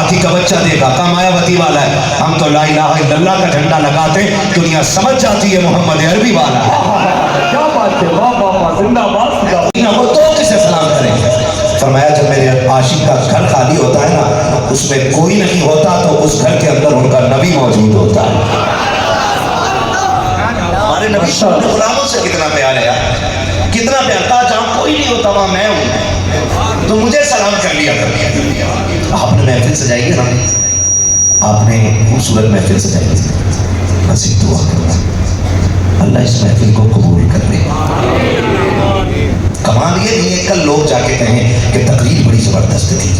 ہاتھی کا بچہ دیکھا کہا مایاوتی والا ہے. ہم تو لا الہ الا اللہ کا جھنڈا لگاتے دنیا سمجھ جاتی ہے محمد عربی والا ہے. کیا بات ہے، واہ واہ واہ، زندہ باد. وہ تو کسے سلام کریں گے؟ فرمایا جب میرے عاشق کا گھر خالی ہوتا ہے نا اس میں کوئی نہیں ہوتا تو اس گھر کے اندر ان کا نبی موجود ہوتا ہے. ہمارے نبی اپنے غلاموں سے کتنا پیار ہے یار، کتنا پیار تھا. جہاں کوئی نہیں ہوتا وہاں میں ہوں تو مجھے سلام کر لیا کر. آپ نے محفل سجائی ہے نا، آپ نے خوبصورت محفل سجائی ہے، بس ایک دعا کرنا اللہ اس محفل کو قبول کر لے. کمال یہ نہیں ہے کل لوگ جا کے کہیں کہ تقریر بڑی زبردست تھی،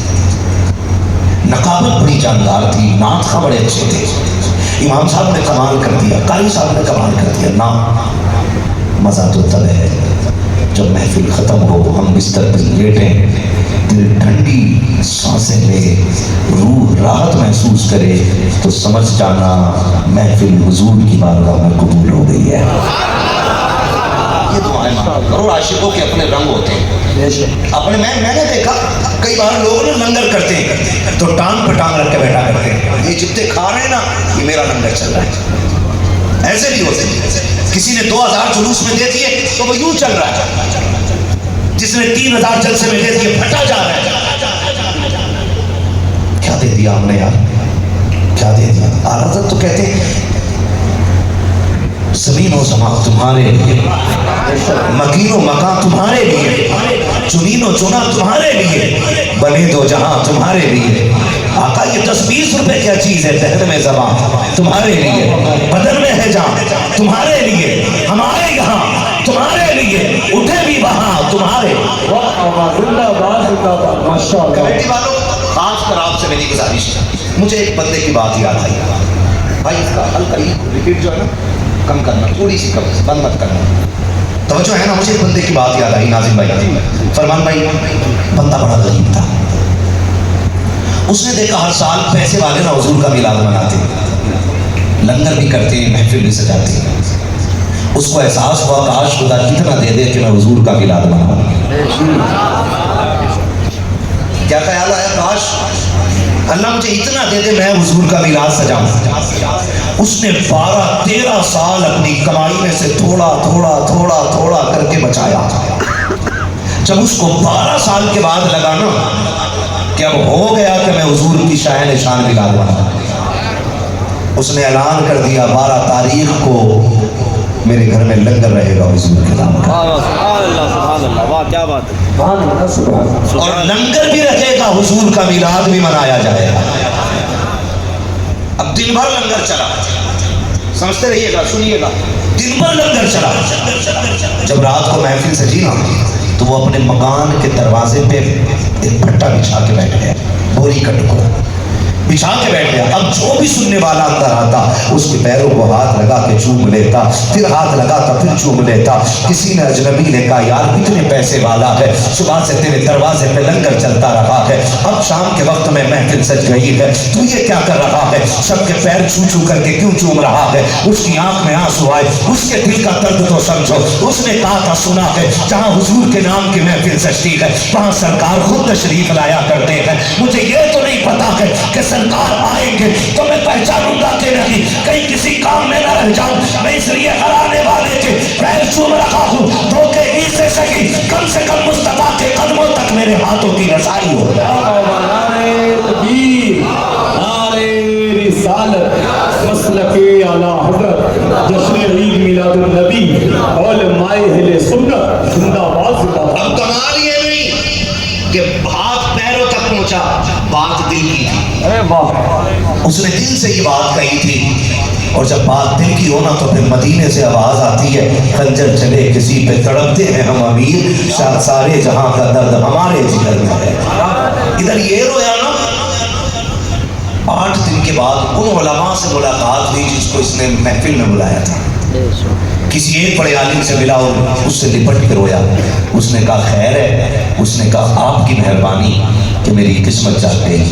نقابت بڑی جاندار تھی، نعت خواں بڑے اچھے تھے، امام صاحب نے کمال کر دیا، قاری صاحب نے کمال کر دیا. نا مزہ تو تب ہے جب محفل ختم ہو، ہم بستر پر لیٹیں، دل ٹھنڈی سانسیں لے، روح راحت محسوس کرے تو سمجھ جانا محفل حضور کی بارگاہ میں قبول ہو گئی ہے. یہ دعائیں کرو. عاشقوں کے اپنے رنگ ہوتے ہیں اپنے. میں نے دیکھا کئی بار لوگ نا لنگر کرتے ہیں تو ٹانگ پہ ٹانگ رکھ کے بیٹھا کرتے ہیں، یہ جتنے کھا رہے ہیں نا یہ میرا لنگر چل رہا ہے. ایسے بھی ہوتے ہیں. کسی نے 2000 جلوس میں دے دیے تو وہ یوں چل رہا ہے، جس نے 3000 جلسے میں دے دیے پھٹا جا رہا ہے. کیا دے دیا ہم نے یار، کیا دے دیا. اعلیٰ حضرت تو کہتے ہیں زمین و زمان تمہارے لیے، مکین و مکان تمہارے لیے، چنین و چنا تمہارے لیے، بنے دو جہاں تمہارے لیے. آقا یہ 10-20 روپے کیا چیز ہے، دہر میں زبان تمہارے لیے، بدن میں ہے جان تمہارے لیے، ہمارے یہاں تمہارے لیے، اٹھے بھی وہاں تمہارے. کمیٹی والوں خاص کر آپ سے میری گزارش ہے، مجھے ایک بندے کی بات یاد آئی. بھائی اس کا ہلکا ریپیٹ جو ہے نا کم کرنا، تھوڑی سی کم، بند مت کرنا. توجہ ہے نا. مجھے ایک بندے کی بات یاد آئی ناظم بھائی، فرمان بھائی. بندہ بڑا غریب تھا. اس نے دیکھا ہر سال پیسے والے نا حضور کا میلاد مناتے، لنگر بھی کرتے، محفل بھی سجاتے. اس کو احساس ہوا کاش خدا اتنا دے دے کہ میں حضور کا میلاد مناؤں. کیا خیال آیا؟ کاش اللہ مجھے اتنا دے دے میں حضور کا میلاد سجاؤں. اس نے 12-13 سال اپنی کمائی میں سے تھوڑا تھوڑا تھوڑا تھوڑا کر کے بچایا. جب اس کو 12 سال کے بعد لگا نا کہ اب ہو گیا کہ میں حضور کی شاہ نشان میلاد مناؤں، اس نے اعلان کر دیا 12 تاریخ کو میرے گھر میں لنگر رہے گا حضور کے نام کا. کیا بات ہے. اور لنگر بھی رکھے گا، حضور کا میلاد بھی منایا جائے گا. اب دن بھر لنگر چلا، سمجھتے رہیے گا، سنیے گا. دن بھر لنگر چلا. جب رات کو محفل سجی نا تو وہ اپنے مکان کے دروازے پہ ایک پٹا بچھا کے بیٹھ گیا، بوری کا ٹکڑا بچھا کے بیٹھ گیا. اب جو بھی سننے والا اندر آتا اس کے پیروں کو ہاتھ لگا کے چوم لیتا، پھر ہاتھ لگاتا پھر چوم لیتا. کسی نے اجنبی نے کہا یار کتنے پیسے والا ہے، صبح سے تیرے دروازے پہ لنگر چلتا رہا ہے، اب شام کے وقت میں محفل سج گئی ہے، تو یہ کیا کر رہا ہے، سب کے پیر چھو چھو کر کے کیوں چوم رہا ہے. اس کی آنکھ میں آنسو آئے، اس کے دل کا درد تو سمجھو. اس نے کہا تھا سنا ہے جہاں حضور کے نام کی محفل سجتی ہے وہاں سرکار خود تشریف لایا کرتے ہیں. مجھے یہ تو نہیں پتا ہے کہ سرکار آئیں گے تو میں پہچانوں گا کہ نہیں، کہیں کسی کام میں نہ رہ جاؤں. میں اس لیے ہرانے والے کے پیر چوم رہا ہوں دھوکے ہی سے سکی، کم سے کم مصطفیٰ کے قدموں تک میرے ہاتھوں کی رسائی ہو. نعرے تکبیر، نعرے رسالت، مسلک اعلیٰ حضرت، جشن عید میلاد النبی، علماء اہل سنت زندہ باد. اب کمال یہ نہیں کہ ہاتھ پیروں تک پہنچا، بات دل کی تھی. اس نے دل سے یہ بات کہی تھی. اور جب بات دل کی ہونا تو پھر مدینے سے آواز آتی ہے خنجر چلے کسی پہ تڑپتے ہیں ہم امیر، سارے جہاں کا درد ہمارے جگر میں ہے. ادھر یہ رویا نا. 8 دن کے بعد ان علماء سے ملاقات ہوئی جس کو اس نے محفل میں بلایا تھا. کسی ایک بڑے عالم سے ملا اور اس سے لپٹ کے رویا. اس نے کہا خیر ہے. اس نے کہا آپ کی مہربانی کہ میری قسمت جاگ گئی.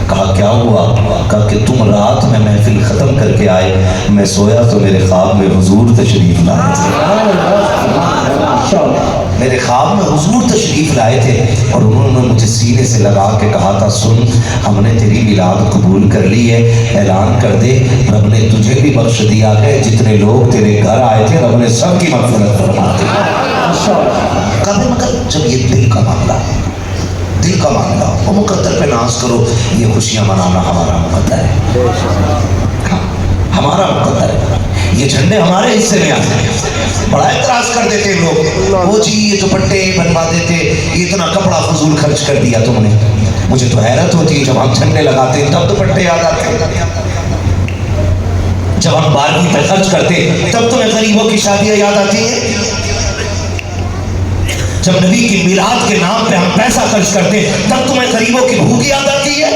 کہا کیا ہوا؟ کہا کہ تم رات میں محفل ختم کر کے آئے, میں سویا تو میرے خواب میں حضور تشریف لائے تھے. میرے خواب میں حضور تشریف لائے تھے اور انہوں نے مجھے سینے سے لگا کے کہا تھا, سن ہم نے تیری میلاد قبول کر لی ہے, اعلان کر دے رب نے تجھے بھی بخش دیا ہے, جتنے لوگ تیرے گھر آئے تھے رب نے سب کی مغفرت فرما دی. کبھی مگر جب یہ دل کا معاملہ وہ مقدر پہ ناز کرو, یہ خوشیاں منانا ہمارا مقدر ہے, ہمارا مقدر ہے. یہ جھنڈے ہمارے حصے میں آتے ہیں. بڑا اعتراض کر دیتے لوگ, وہ جی یہ دوپٹے بنوا دیتے, یہ اتنا کپڑا فضول خرچ کر دیا تم نے. مجھے تو حیرت ہوتی ہے جب ہم جھنڈے لگاتے تب دوپٹے یاد آتے ہیں, جب ہم بارہویں پہ خرچ کرتے تب تمہیں غریبوں کی شادیاں یاد آتی ہیں, جب نبی کی میلاد کے نام پہ ہم پیسہ خرچ کرتے تب تمہیں غریبوں کی بھوک یاد آتی ہے,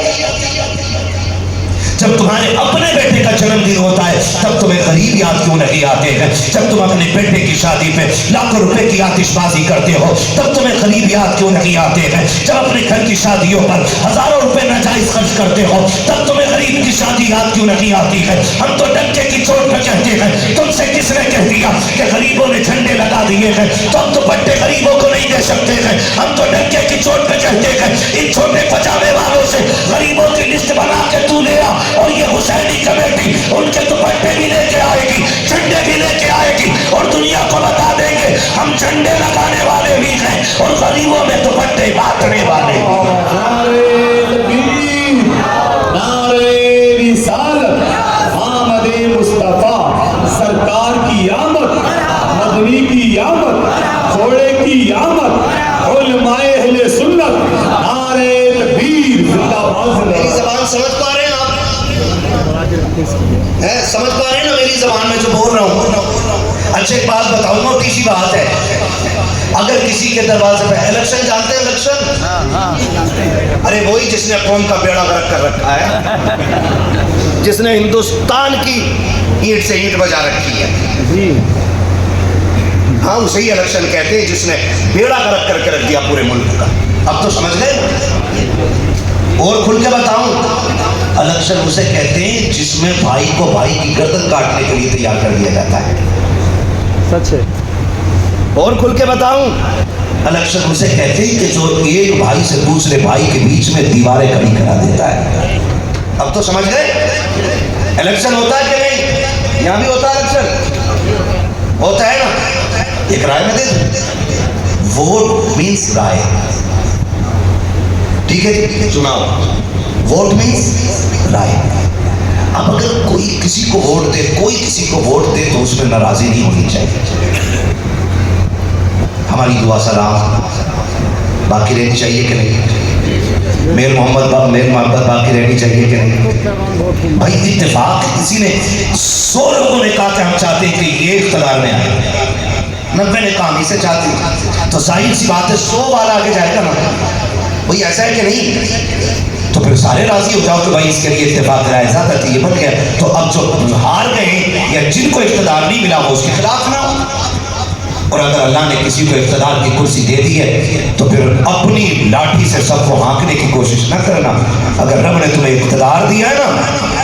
جب تمہارے اپنے بیٹے کا جنم دن ہوتا ہے تب تمہیں غریب یاد کیوں نہیں آتے ہیں, جب تم اپنے بیٹے کی شادی پہ لاکھوں روپے کی آتش بازی کرتے ہو تب تمہیں غریب یاد کیوں نہیں آتے ہیں, جب اپنے گھر کی شادیوں پر ہزاروں روپے ناجائز خرچ کرتے ہو تب تمہیں غریب کی شادی یاد کیوں نہیں آتی ہے. ہم تو ڈنکے کی چوٹ پہ کہتے ہیں, تم سے کس نے کہہ دیا کہ غریبوں نے جھنڈے لگا دیے ہیں تو ہم تو بٹے غریبوں کو نہیں دے سکتے ہیں. ہم تو ڈنکے کی چوٹ پہ کہتے ہیں ان چھوٹے پجامے والوں سے غریبوں کی لسٹ بنا کے تو لے آ, اور یہ حسینی کمیٹی ان کے دوپٹے بھی لے کے آئے گی, جھنڈے بھی لے کے آئے گی, اور دنیا کو بتا دیں گے ہم جھنڈے لگانے والے بھی ہیں اور غریبوں میں دوپٹے بانٹنے والے. نعرے تکبیر, نعرے رسالت, آمد مصطفیٰ سرکار کی آمد, مدنی کی آمد, گھوڑے کی آمد, علماء اہل سنت, نعرے تکبیر, زندہ باد. میری زبان سمجھ پا رہے ہیں آپ؟ سمجھ پا رہے ہیں نا میری زبان میں جو بول رہا ہوں؟ اچھا ایک بات بتاؤں, موٹی سی بات ہے, اگر کسی کے دروازے پہ الیکشن جانتے ہیں الیکشن, ارے وہی جس نے قوم کا بیڑا غرق کر رکھا ہے, جس نے ہندوستان کی اینٹ سے اینٹ بجا رکھی ہے, ہاں اسے ہی الیکشن کہتے ہیں جس نے بیڑا غرق کر کے رکھ دیا پورے ملک کا. اب تو سمجھ گئے؟ اور کھل کے بتاؤں, الیکشن اسے کہتے ہیں جس میں بھائی کو بھائی کی گردن کاٹنے کے لیے تیار کر دیا جاتا ہے. سچ ہے. اور کھل کے بتاؤں, الیکشن اسے کہتے ہیں کہ جو ایک بھائی سے دوسرے بھائی کے بیچ میں دیواریں کھڑی کرا دیتا ہے. اب تو سمجھ گئے الیکشن ہوتا ہے کہ نہیں؟ یہاں بھی ہوتا ہے الیکشن, ہوتا ہے نا. ایک رائے میں دے دوں, ووٹ مینس رائے, ٹھیک ہے جی, چناؤ, ووٹ مینس رائے. اب اگر کوئی کسی کو ووٹ دے, کوئی کسی کو ووٹ دے تو اس میں ناراضی نہیں ہونی چاہیے. ہماری دعا سلام باقی رہنی چاہیے کہ نہیں؟ میل محبت باقی رہنی چاہیے کہ نہیں؟ بھائی اتفاق کسی نے 100 لوگوں نے کہا کہ ہم چاہتے ہیں کہ یہ اقتدار میں آئے, 90 نے کہا ہم اسے چاہتے ہیں, تو ظاہر سی بات ہے 100 بار آگے جائے گا نا. بھائی ایسا ہے کہ نہیں؟ تو پھر سارے راضی ہو جاؤ کہ بھائی اس کے لیے اتفاق رائے زیادہ تھی, یہ بن گیا. تو اب جو ہار گئے یا جن کو اقتدار نہیں ملا وہ اس کے خلاف نہ ہو, اور اگر اللہ نے کسی کو اقتدار کی کرسی دے دی ہے تو پھر اپنی لاٹھی سے سب کو ہانکنے کی کوشش نہ کرنا. اگر رب نے تمہیں اقتدار دیا ہے نا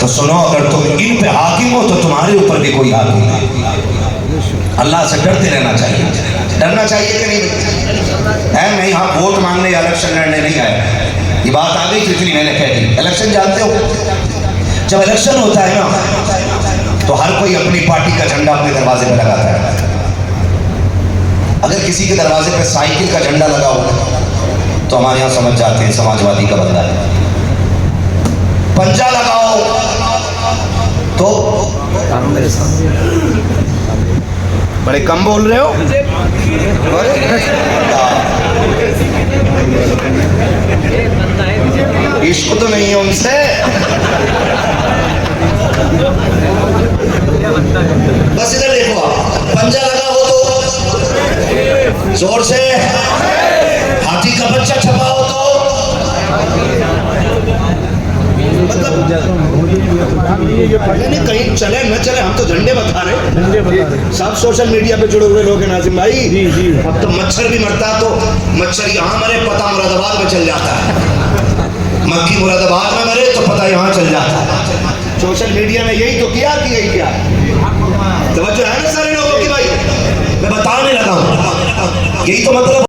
تو سنو, اگر تم ان پہ حاکم ہو تو تمہارے اوپر بھی کوئی حاکم نہیں. اللہ سے ڈرتے رہنا چاہیے, ڈرنا چاہیے کہ نہیں ہے؟ میں یہاں ووٹ مانگنے یا الیکشن لڑنے نہیں آیا, یہ بات آ گئی جتنی میں نے کہہ دی. الیکشن جانتے ہو, جب الیکشن ہوتا ہے نا تو ہر کوئی اپنی پارٹی کا جھنڈا اپنے دروازے پہ لگاتا ہے. اگر کسی کے دروازے پہ سائیکل کا جھنڈا لگا ہو تو ہمارے یہاں سمجھ جاتے ہیں سماجوادی کا بندہ ہے. پنجا لگاؤ تو بڑے کم بول رہے ہو, عشق تو نہیں ہے ان سے. بس ادھر دیکھو, آپ پنجا لگا ہو تو زور سے, ہاتھی کا بچہ چھپا ہو تو نہیں کہیں چلے نہ چلے, ہم تو جھنڈے بتا رہے. سب سوشل میڈیا پہ جڑے ہوئے لوگ ہیں ناظم بھائی. اب تو مچھر بھی مرتا تو مچھر یہاں مرے پتہ مراد آباد میں چل جاتا ہے. مکی مراد آباد میں مرے تو پتہ یہاں چل جاتا. سوشل میڈیا میں یہی تو کیا توجہ ہے نا سارے لوگوں کی بھائی. میں بتانے لگا ہوں یہی تو مطلب